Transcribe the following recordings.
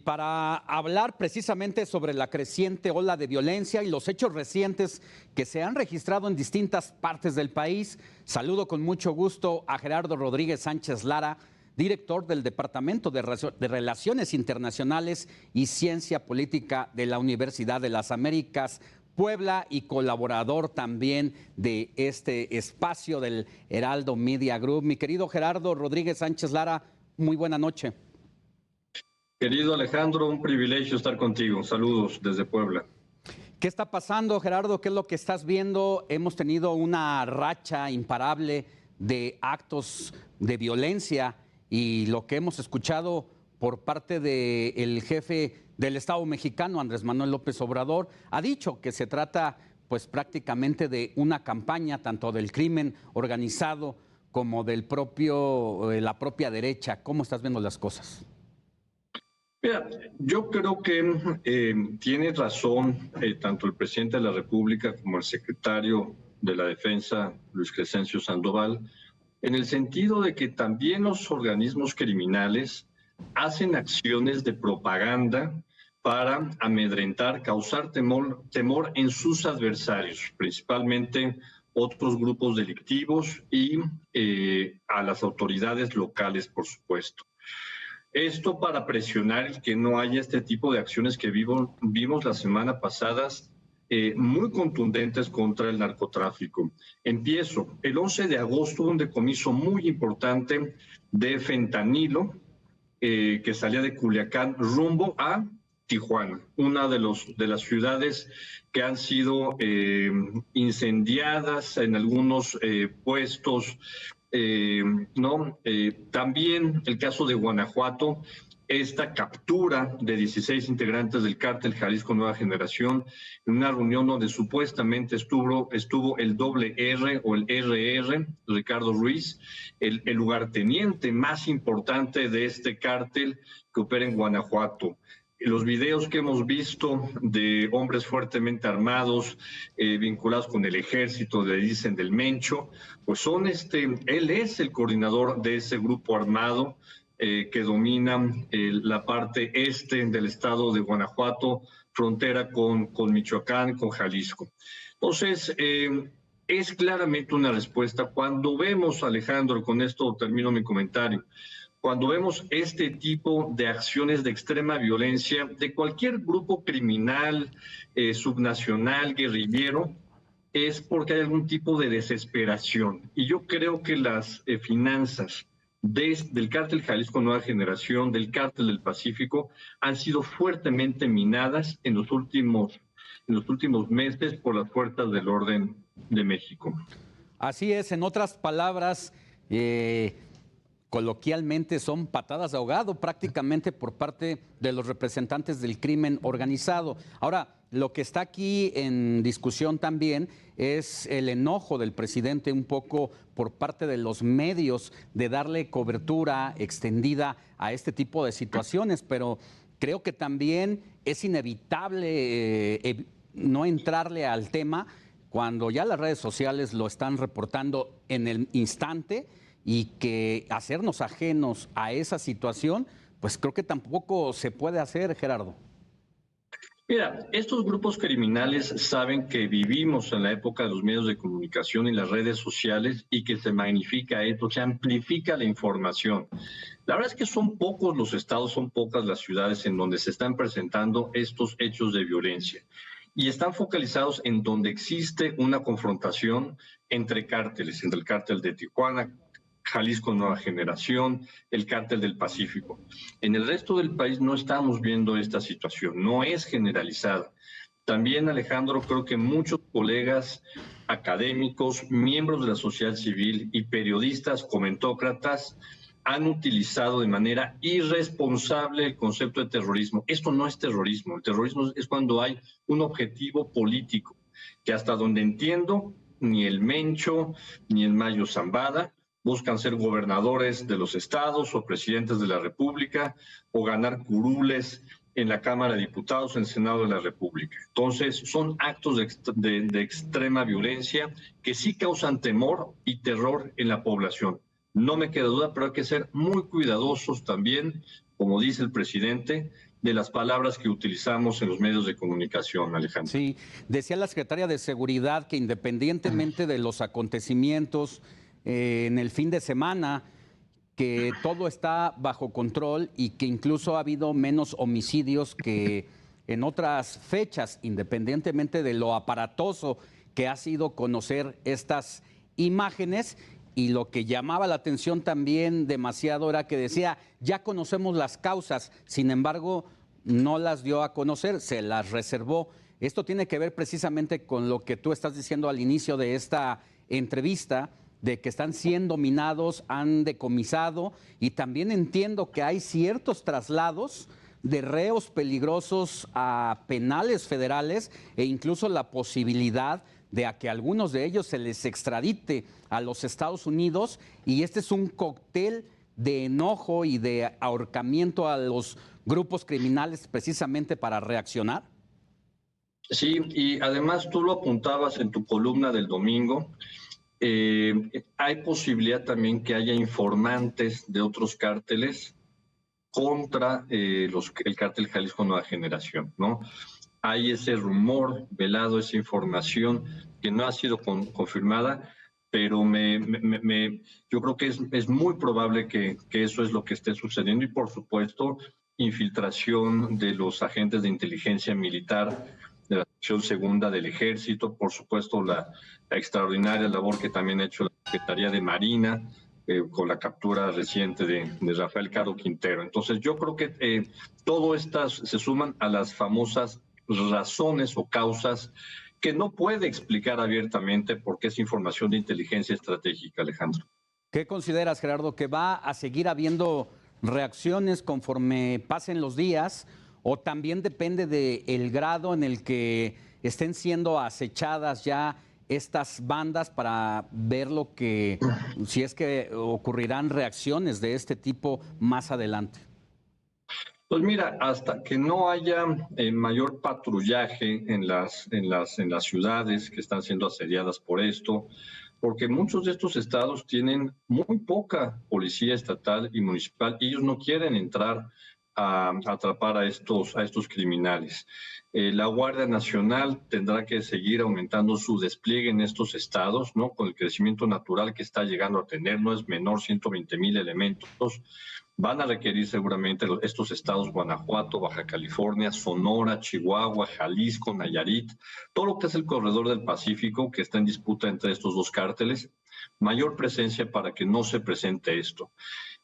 Para hablar precisamente sobre la creciente ola de violencia y los hechos recientes que se han registrado en distintas partes del país, saludo con mucho gusto a Gerardo Rodríguez Sánchez Lara, director del Departamento de Relaciones Internacionales y Ciencia Política de la Universidad de las Américas, Puebla, y colaborador también de este espacio del Heraldo Media Group. Mi querido Gerardo Rodríguez Sánchez Lara, muy buena noche. Querido Alejandro, un privilegio estar contigo. Saludos desde Puebla. ¿Qué está pasando, Gerardo? ¿Qué es lo que estás viendo? Hemos tenido una racha imparable de actos de violencia y lo que hemos escuchado por parte del jefe del Estado mexicano, Andrés Manuel López Obrador, ha dicho que se trata pues prácticamente de una campaña tanto del crimen organizado como del la propia derecha. ¿Cómo estás viendo las cosas? Mira, yo creo que tiene razón tanto el presidente de la República como el secretario de la Defensa, Luis Crescencio Sandoval, en el sentido de que también los organismos criminales hacen acciones de propaganda para amedrentar, causar temor en sus adversarios, principalmente otros grupos delictivos y a las autoridades locales, por supuesto. Esto para presionar el que no haya este tipo de acciones que vimos la semana pasada, muy contundentes contra el narcotráfico. Empiezo. El 11 de agosto hubo un decomiso muy importante de fentanilo que salía de Culiacán rumbo a Tijuana, una de las ciudades que han sido incendiadas en algunos puestos. También el caso de Guanajuato, esta captura de 16 integrantes del cártel Jalisco Nueva Generación en una reunión donde supuestamente estuvo el doble R o el RR, Ricardo Ruiz, el lugarteniente más importante de este cártel que opera en Guanajuato. Los videos que hemos visto de hombres fuertemente armados, vinculados con el ejército, le dicen del Mencho, pues él es el coordinador de ese grupo armado que domina la parte este del estado de Guanajuato, frontera con Michoacán, con Jalisco. Entonces, es claramente una respuesta. Cuando vemos, Alejandro, con esto termino mi comentario, cuando vemos este tipo de acciones de extrema violencia de cualquier grupo criminal, subnacional, guerrillero, es porque hay algún tipo de desesperación. Y yo creo que las finanzas del cártel Jalisco Nueva Generación, del cártel del Pacífico, han sido fuertemente minadas en los últimos meses por las fuerzas del orden de México. Así es, en otras palabras, coloquialmente son patadas de ahogado prácticamente por parte de los representantes del crimen organizado. Ahora, lo que está aquí en discusión también es el enojo del presidente un poco por parte de los medios de darle cobertura extendida a este tipo de situaciones, pero creo que también es inevitable no entrarle al tema cuando ya las redes sociales lo están reportando en el instante, y que hacernos ajenos a esa situación, pues creo que tampoco se puede hacer, Gerardo. Mira, estos grupos criminales saben que vivimos en la época de los medios de comunicación y las redes sociales y que se magnifica esto, se amplifica la información. La verdad es que son pocos los estados, son pocas las ciudades en donde se están presentando estos hechos de violencia y están focalizados en donde existe una confrontación entre cárteles, entre el cártel de Tijuana, Jalisco Nueva Generación, el cártel del Pacífico. En el resto del país no estamos viendo esta situación, no es generalizada. También, Alejandro, creo que muchos colegas académicos, miembros de la sociedad civil y periodistas comentócratas han utilizado de manera irresponsable el concepto de terrorismo. Esto no es terrorismo. El terrorismo es cuando hay un objetivo político, que hasta donde entiendo, ni el Mencho, ni el Mayo Zambada buscan ser gobernadores de los estados o presidentes de la República o ganar curules en la Cámara de Diputados, en el Senado de la República. Entonces, son actos de extrema violencia que sí causan temor y terror en la población. No me queda duda, pero hay que ser muy cuidadosos también, como dice el presidente, de las palabras que utilizamos en los medios de comunicación, Alejandro. Sí, decía la secretaria de Seguridad que independientemente de los acontecimientos en el fin de semana, que todo está bajo control y que incluso ha habido menos homicidios que en otras fechas, independientemente de lo aparatoso que ha sido conocer estas imágenes. Y lo que llamaba la atención también demasiado era que decía, ya conocemos las causas, sin embargo, no las dio a conocer, se las reservó. Esto tiene que ver precisamente con lo que tú estás diciendo al inicio de esta entrevista, de que están siendo minados, han decomisado, y también entiendo que hay ciertos traslados de reos peligrosos a penales federales e incluso la posibilidad de a que algunos de ellos se les extradite a los Estados Unidos, y este es un cóctel de enojo y de ahorcamiento a los grupos criminales precisamente para reaccionar. Sí, y además tú lo apuntabas en tu columna del domingo, hay posibilidad también que haya informantes de otros cárteles contra el cártel Jalisco Nueva Generación, ¿no? Hay ese rumor velado, esa información que no ha sido confirmada, pero yo creo que es muy probable que eso es lo que esté sucediendo, y por supuesto infiltración de los agentes de inteligencia militar de la sección segunda del Ejército, por supuesto la extraordinaria labor que también ha hecho la Secretaría de Marina, con la captura reciente de Rafael Caro Quintero. Entonces yo creo que todo estas se suman a las famosas razones o causas que no puede explicar abiertamente porque es información de inteligencia estratégica, Alejandro. ¿Qué consideras, Gerardo, que va a seguir habiendo reacciones conforme pasen los días, o también depende del grado en el que estén siendo acechadas ya estas bandas para ver lo que, si es que ocurrirán reacciones de este tipo más adelante? Pues mira, hasta que no haya mayor patrullaje en las ciudades que están siendo asediadas por esto, porque muchos de estos estados tienen muy poca policía estatal y municipal, y ellos no quieren entrar a atrapar a estos criminales. La Guardia Nacional tendrá que seguir aumentando su despliegue en estos estados, ¿no? Con el crecimiento natural que está llegando a tener, no es menor, 120,000 elementos. Van a requerir seguramente estos estados: Guanajuato, Baja California, Sonora, Chihuahua, Jalisco, Nayarit, todo lo que es el corredor del Pacífico que está en disputa entre estos dos cárteles, mayor presencia para que no se presente esto.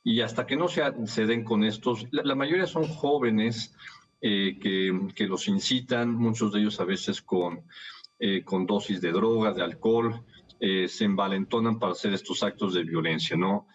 Y hasta que no se den con estos, la mayoría son jóvenes que los incitan, muchos de ellos a veces con dosis de droga, de alcohol, se envalentonan para hacer estos actos de violencia, ¿no?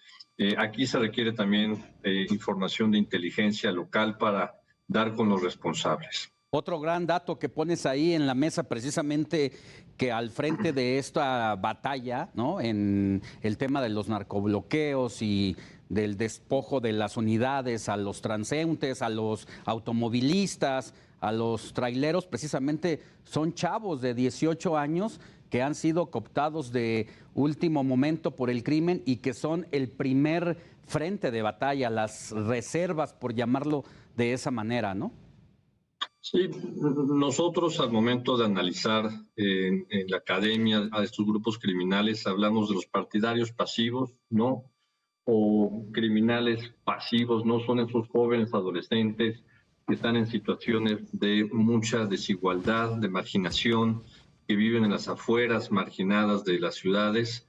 Aquí se requiere también información de inteligencia local para dar con los responsables. Otro gran dato que pones ahí en la mesa, precisamente que al frente de esta batalla, ¿no?, en el tema de los narcobloqueos y del despojo de las unidades a los transeúntes, a los automovilistas, a los traileros, precisamente son chavos de 18 años que han sido cooptados de último momento por el crimen y que son el primer frente de batalla, las reservas, por llamarlo de esa manera, ¿no? Sí, nosotros al momento de analizar en la academia a estos grupos criminales hablamos de los partidarios pasivos, ¿no? O criminales pasivos, ¿no? Son esos jóvenes adolescentes que están en situaciones de mucha desigualdad, de marginación, que viven en las afueras marginadas de las ciudades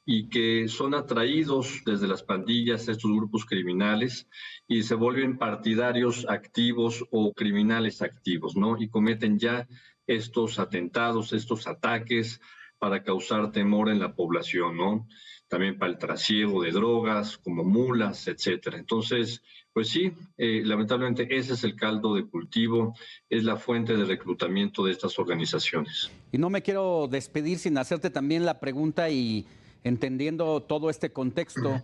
y que son atraídos desde las pandillas a estos grupos criminales y se vuelven partidarios activos o criminales activos, ¿no? Y cometen ya estos atentados, estos ataques para causar temor en la población, ¿no? También para el trasiego de drogas, como mulas, etcétera. Entonces, pues sí, lamentablemente ese es el caldo de cultivo, es la fuente de reclutamiento de estas organizaciones. Y no me quiero despedir sin hacerte también la pregunta, y entendiendo todo este contexto,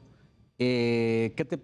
¿qué te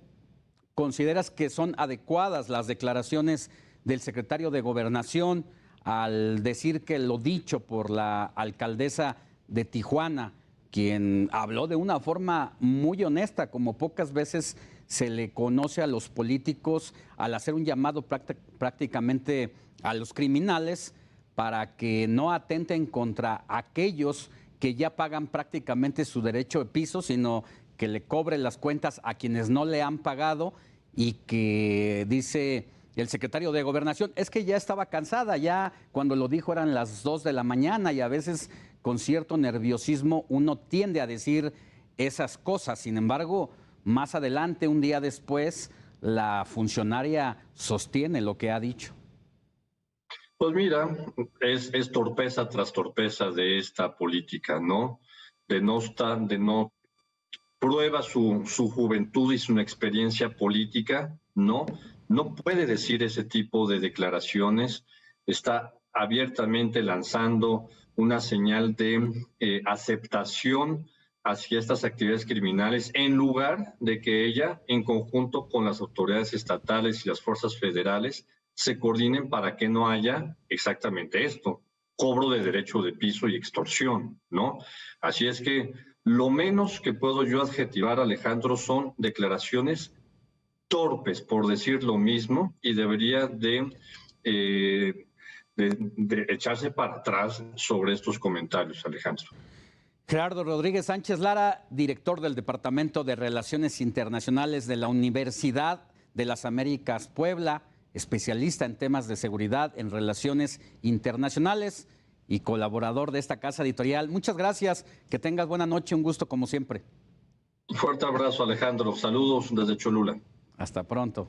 consideras que son adecuadas las declaraciones del secretario de Gobernación al decir que lo dicho por la alcaldesa de Tijuana, quien habló de una forma muy honesta, como pocas veces se le conoce a los políticos al hacer un llamado prácticamente a los criminales para que no atenten contra aquellos que ya pagan prácticamente su derecho de piso, sino que le cobren las cuentas a quienes no le han pagado, y que dice el secretario de Gobernación, es que ya estaba cansada, ya cuando lo dijo eran las 2 de la mañana, y a veces con cierto nerviosismo uno tiende a decir esas cosas. Sin embargo, más adelante, un día después, la funcionaria sostiene lo que ha dicho. Pues mira, es torpeza tras torpeza de esta política, ¿no? De no prueba su juventud y su experiencia política, ¿no? No puede decir ese tipo de declaraciones, está abiertamente lanzando una señal de aceptación hacia estas actividades criminales, en lugar de que ella, en conjunto con las autoridades estatales y las fuerzas federales, se coordinen para que no haya exactamente esto, cobro de derecho de piso y extorsión, ¿no? Así es que lo menos que puedo yo adjetivar, Alejandro, son declaraciones torpes, por decir lo mismo, y debería de echarse para atrás sobre estos comentarios, Alejandro. Gerardo Rodríguez Sánchez Lara, director del Departamento de Relaciones Internacionales de la Universidad de las Américas Puebla, especialista en temas de seguridad en relaciones internacionales y colaborador de esta casa editorial. Muchas gracias, que tengas buena noche, un gusto como siempre. Un fuerte abrazo, Alejandro. Saludos desde Cholula. Hasta pronto.